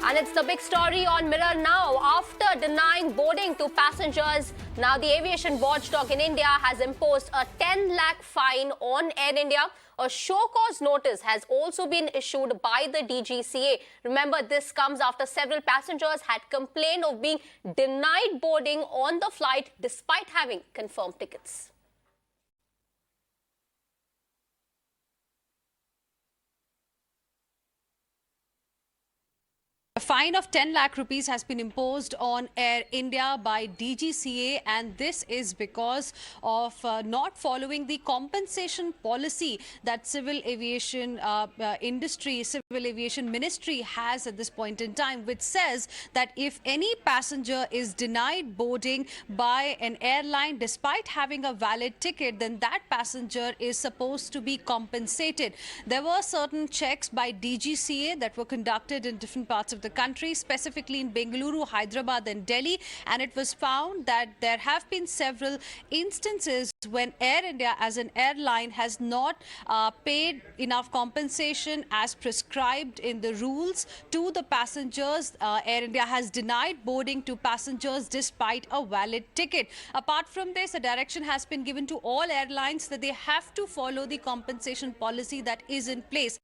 And it's the big story on Mirror now. After denying boarding to passengers, now the aviation watchdog in India has imposed a 10 lakh fine on Air India. A show cause notice has also been issued by the DGCA. Remember, this comes after several passengers had complained of being denied boarding on the flight despite having confirmed tickets. A fine of 10 lakh rupees has been imposed on Air India by DGCA, and this is because of not following the compensation policy that Civil Aviation Civil Aviation Ministry has at this point in time, which says that if any passenger is denied boarding by an airline despite having a valid ticket, then that passenger is supposed to be compensated. There were certain checks by DGCA that were conducted in different parts of the country, specifically in Bengaluru, Hyderabad and Delhi, and it was found that there have been several instances when Air India as an airline has not paid enough compensation as prescribed in the rules to the passengers. Air India has denied boarding to passengers despite a valid ticket. Apart from this, a direction has been given to all airlines that they have to follow the compensation policy that is in place.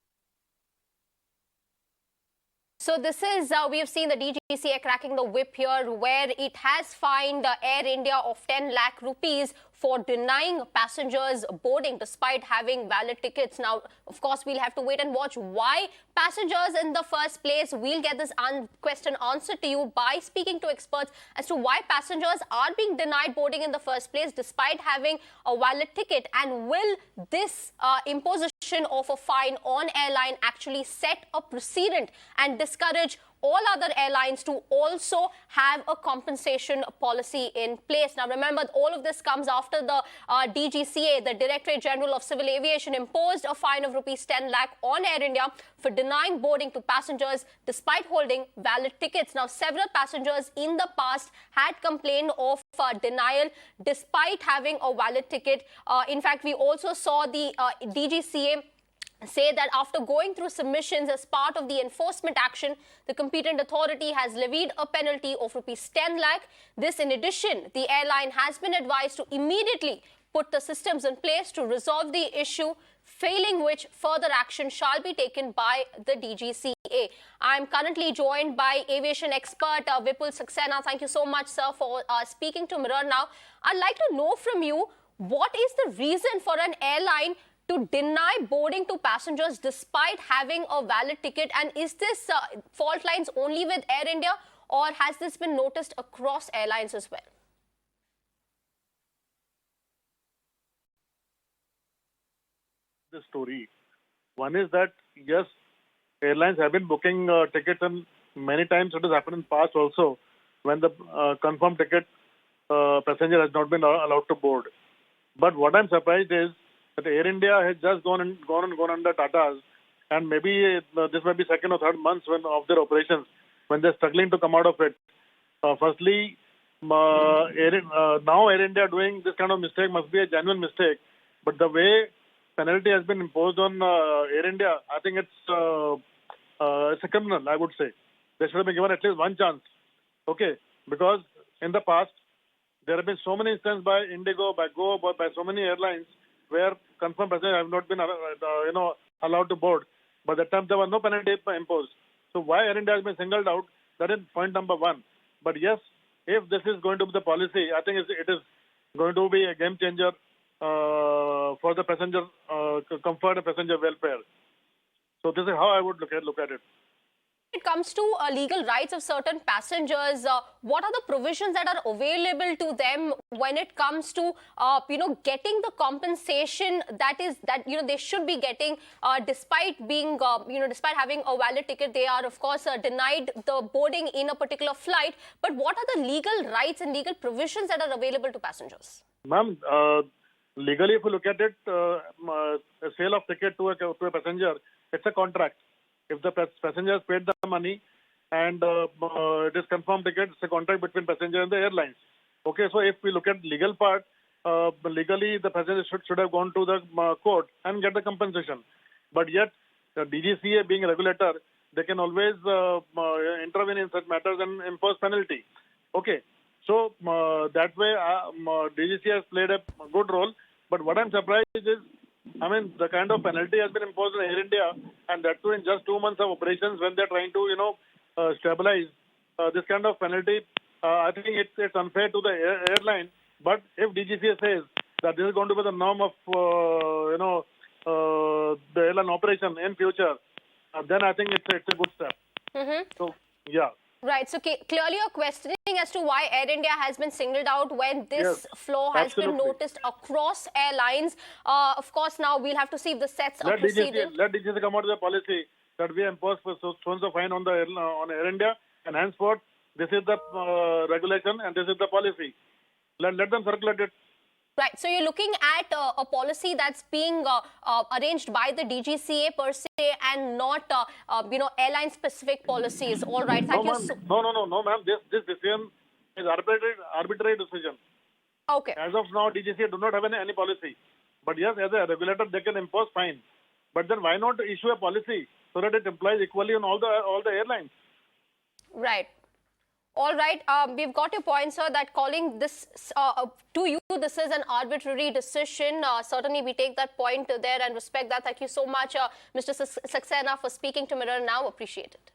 So this is, we have seen the DGCA cracking the whip here, where it has fined Air India of 10 lakh rupees for denying passengers boarding despite having valid tickets. Now, of course, we'll have to wait and watch why passengers in the first place. We'll get this question answered to you by speaking to experts as to why passengers are being denied boarding in the first place despite having a valid ticket. And will this imposition of a fine on airline actually set a precedent and discourage all other airlines to also have a compensation policy in place? Now, remember, all of this comes after the DGCA, the Directorate General of Civil Aviation, imposed a fine of rupees 10 lakh on Air India for denying boarding to passengers despite holding valid tickets. Now, several passengers in the past had complained of denial despite having a valid ticket. In fact, we also saw the DGCA say that after going through submissions as part of the enforcement action, the competent authority has levied a penalty of rupees 10 lakh. This, in addition, the airline has been advised to immediately put the systems in place to resolve the issue, failing which further action shall be taken by the DGCA. I'm currently joined by aviation expert Vipul Saxena. Thank you so much, sir, for speaking to Mirror now. I'd like to know from you, what is the reason for an airline to deny boarding to passengers despite having a valid ticket? And is this fault lines only with Air India, or has this been noticed across airlines as well? The story. One is that, yes, airlines have been booking tickets, and many times it has happened in past also when the confirmed ticket passenger has not been allowed to board. But what I'm surprised is that Air India has just gone under Tata's, and maybe this might be second or third months of their operations when they're struggling to come out of it. Firstly, now Air India doing this kind of mistake must be a genuine mistake. But the way penalty has been imposed on Air India, I think it's a criminal, I would say. They should have been given at least one chance. Okay, because in the past, there have been so many instances by Indigo, by Go, by so many airlines where confirmed passengers have not been allowed to board. But that time there was no penalty imposed. So why Air India has been singled out, that is point number one. But yes, if this is going to be the policy, I think it is going to be a game changer for the passenger comfort and passenger welfare. So this is how I would look at it. When it comes to legal rights of certain passengers, what are the provisions that are available to them when it comes to getting the compensation that they should be getting despite being despite having a valid ticket? They are, of course, denied the boarding in a particular flight. But what are the legal rights and legal provisions that are available to passengers? Ma'am, legally, if you look at it, a sale of ticket to a passenger, it's a contract. If the passenger has paid the money and it is confirmed ticket, it's a contract between passenger and the airlines. Okay, so if we look at legal part, legally the passenger should have gone to the court and get the compensation. But yet, the DGCA being a regulator they can always intervene in such matters and impose penalty. Okay, so that way DGCA has played a good role. But what I'm surprised is, I mean, the kind of penalty has been imposed on Air India, and that too in just 2 months of operations when they're trying to, stabilize this kind of penalty. I think it's unfair to the airline. But if DGCA says that this is going to be the norm of, the airline operation in future, then I think it's a good step. So, yeah. Right. So clearly you're questioning as to why Air India has been singled out when this flaw has been noticed across airlines. Of course, now we'll have to see if the sets are proceeding. Let DGCA come out with a policy that we impose so a fine on Air India, and henceforth this is the regulation and this is the policy. Let them circulate it. Right. So you're looking at a policy that's being arranged by the DGCA per se and not, airline-specific policies. All right. Thank you. No, ma'am. This decision is arbitrary decision. Okay. As of now, DGCA do not have any policy. But yes, as a regulator, they can impose fine. But then why not issue a policy so that it applies equally on all the airlines? Right. All right, we've got your point, sir, that calling this to you, this is an arbitrary decision. Certainly, we take that point there and respect that. Thank you so much, Mr. Saxena, for speaking to Mirror Now. Appreciate it.